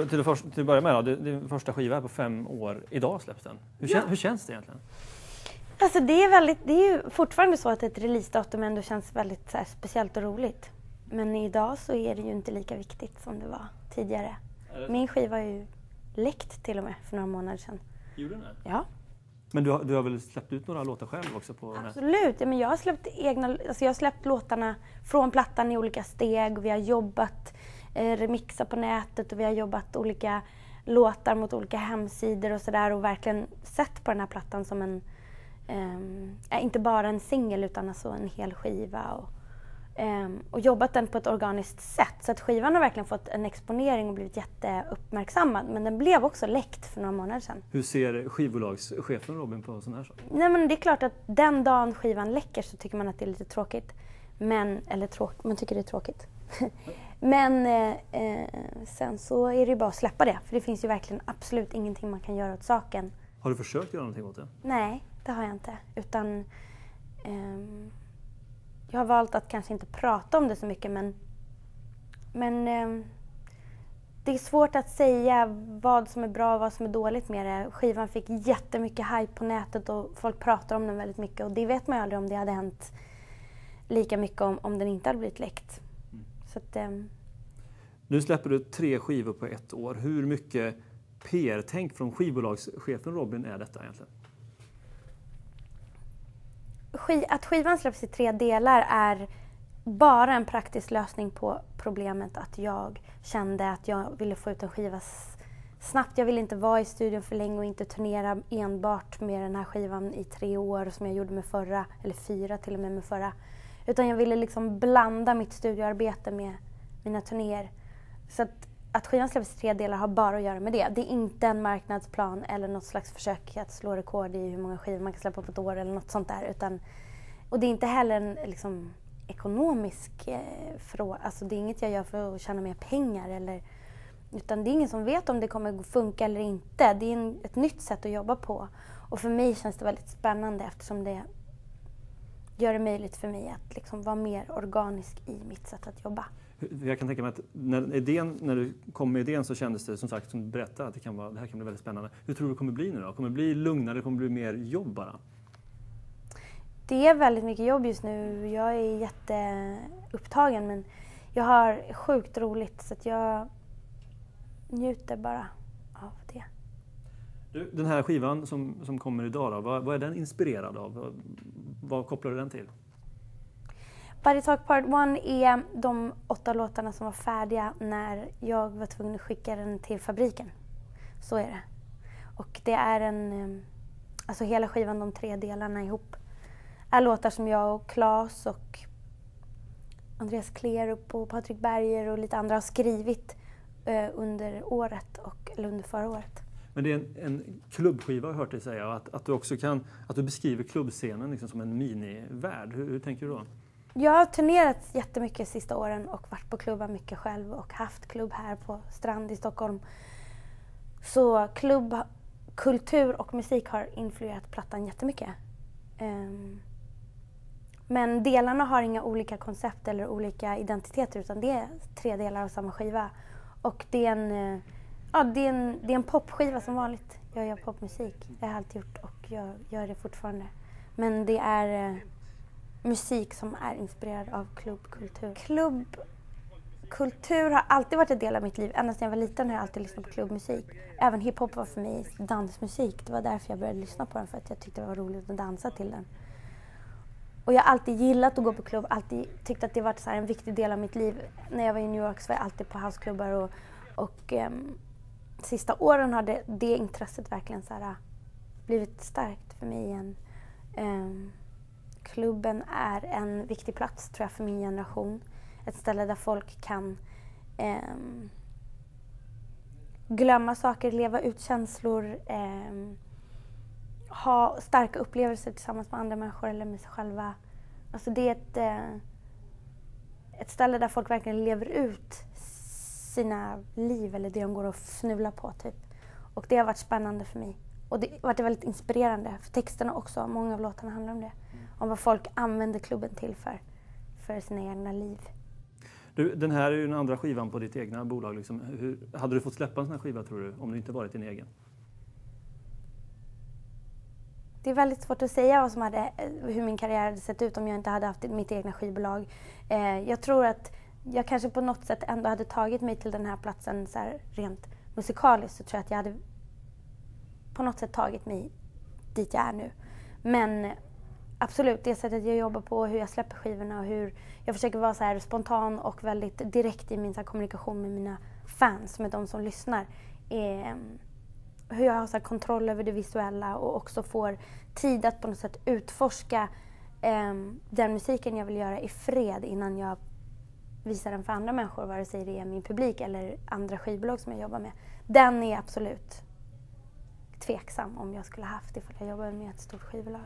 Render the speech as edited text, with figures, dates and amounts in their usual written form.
Till att börja med då, din första skiva är på 5 år. Idag släpps den. Hur känns det egentligen? Alltså det är ju fortfarande så att ett releasedatum ändå känns väldigt så här, speciellt och roligt. Men idag så är det ju inte lika viktigt som det var tidigare. Min skiva är ju läckt till och med för några månader sedan. Gjorde den det? Ja. Men du har väl släppt ut några låtar själv också på nätet? Absolut, ja, men jag har släppt låtarna från plattan i olika steg. Vi har jobbat remixar på nätet och vi har jobbat olika låtar mot olika hemsidor och sådär och verkligen sett på den här plattan som inte bara en singel utan alltså en hel skiva och jobbat den på ett organiskt sätt. Så att skivan har verkligen fått en exponering och blivit jätteuppmärksammad. Men den blev också läckt för några månader sedan. Hur ser skivbolagschefen Robin på sån här sak? Nej, men det är klart att den dagen skivan läcker så tycker man att det är lite tråkigt. Man tycker det är tråkigt. Men sen så är det ju bara att släppa det. För det finns ju verkligen absolut ingenting man kan göra åt saken. Har du försökt göra någonting åt det? Nej, det har jag inte. Utan jag har valt att kanske inte prata om det så mycket. Men det är svårt att säga vad som är bra och vad som är dåligt med det. Skivan fick jättemycket hype på nätet och folk pratar om den väldigt mycket. Och det vet man ju aldrig om det hade hänt lika mycket om den inte hade blivit läckt. Så att, Nu släpper du 3 skivor på 1 år. Hur mycket PR-tänk från skivbolagschefen Robin är detta egentligen? Att skivan släpps i 3 delar är bara en praktisk lösning på problemet att jag kände att jag ville få ut en skiva snabbt. Jag ville inte vara i studion för länge och inte turnera enbart med den här skivan i 3 år som jag gjorde med förra, eller 4 till och med förra. Utan jag ville liksom blanda mitt studioarbete med mina turnéer. Så att skivan släpps i 3 delar har bara att göra med det. Det är inte en marknadsplan eller något slags försök att slå rekord i hur många skivor man kan släppa på ett år eller något sånt där. Och det är inte heller en liksom, ekonomisk fråga. Alltså det är inget jag gör för att tjäna mer pengar. Utan det är ingen som vet om det kommer funka eller inte. Det är ett nytt sätt att jobba på. Och för mig känns det väldigt spännande eftersom det gör det möjligt för mig att liksom vara mer organisk i mitt sätt att jobba. Jag kan tänka mig att när du kom med idén så kändes det som sagt som du berättade att det här kan bli väldigt spännande. Hur tror du det kommer bli nu då? Kommer det bli lugnare? Kommer det bli mer jobb bara? Det är väldigt mycket jobb just nu. Jag är jätteupptagen men jag har sjukt roligt så att jag njuter bara av det. Den här skivan som kommer idag då, vad är den inspirerad av? Vad kopplar du den till? Body Talk Part 1 är de 8 låtarna som var färdiga när jag var tvungen att skicka den till fabriken. Så är det. Och det är alltså hela skivan, de 3 delarna ihop, är låtar som jag och Claes och Andreas Klerup och Patrik Berger och lite andra har skrivit under året eller under förra året. Men det är en klubbskiva har jag hört dig säga att du också att du beskriver klubbscenen liksom som en minivärld. Hur tänker du då? Jag har turnerat jättemycket sista åren och varit på klubbar mycket själv och haft klubb här på Strand i Stockholm. Så klubb, kultur och musik har influerat plattan jättemycket. Men delarna har inga olika koncept eller olika identiteter utan det är 3 delar av samma skiva. Och det är en popskiva som vanligt. Jag gör popmusik, det har jag alltid gjort och jag gör det fortfarande. Men det är musik som är inspirerad av klubbkultur. Klubbkultur har alltid varit en del av mitt liv. Ända sedan jag var liten har jag alltid lyssnat på klubbmusik. Även hiphop var för mig dansmusik. Det var därför jag började lyssna på den, för att jag tyckte det var roligt att dansa till den. Och jag har alltid gillat att gå på klubb, alltid tyckt att det var en viktig del av mitt liv. När jag var i New York så var jag alltid på houseklubbar och sista åren har det intresset verkligen blivit starkt för mig igen. Klubben är en viktig plats tror jag för min generation. Ett ställe där folk kan glömma saker, leva ut känslor, ha starka upplevelser tillsammans med andra människor eller med sig själva. Alltså det är ett ställe där folk verkligen lever ut sina liv eller det de går och fnular på typ. Och det har varit spännande för mig. Och det har varit väldigt inspirerande för texterna också. Många av låtarna handlar om det. Om vad folk använder klubben till för sina egna liv. Du, den här är ju den andra skivan på ditt egna bolag. Liksom. Hade du fått släppa en sån här skiva tror du, om du inte varit din egen? Det är väldigt svårt att säga hur min karriär hade sett ut om jag inte hade haft mitt egna skivbolag. Jag tror att jag kanske på något sätt ändå hade tagit mig till den här platsen så här, rent musikaliskt. Så tror jag att jag hade på något sätt tagit mig dit jag är nu. Men absolut, det sättet jag jobbar på, hur jag släpper skivorna och hur jag försöker vara så här spontan och väldigt direkt i min så här, kommunikation med mina fans, med de som lyssnar. Hur jag har så här, kontroll över det visuella och också får tid att på något sätt utforska den musiken jag vill göra i fred innan jag visar den för andra människor, vare sig det är min publik eller andra skivbolag som jag jobbar med. Den är absolut tveksam om jag skulle haft ifall jag jobbade med ett stort skivbolag.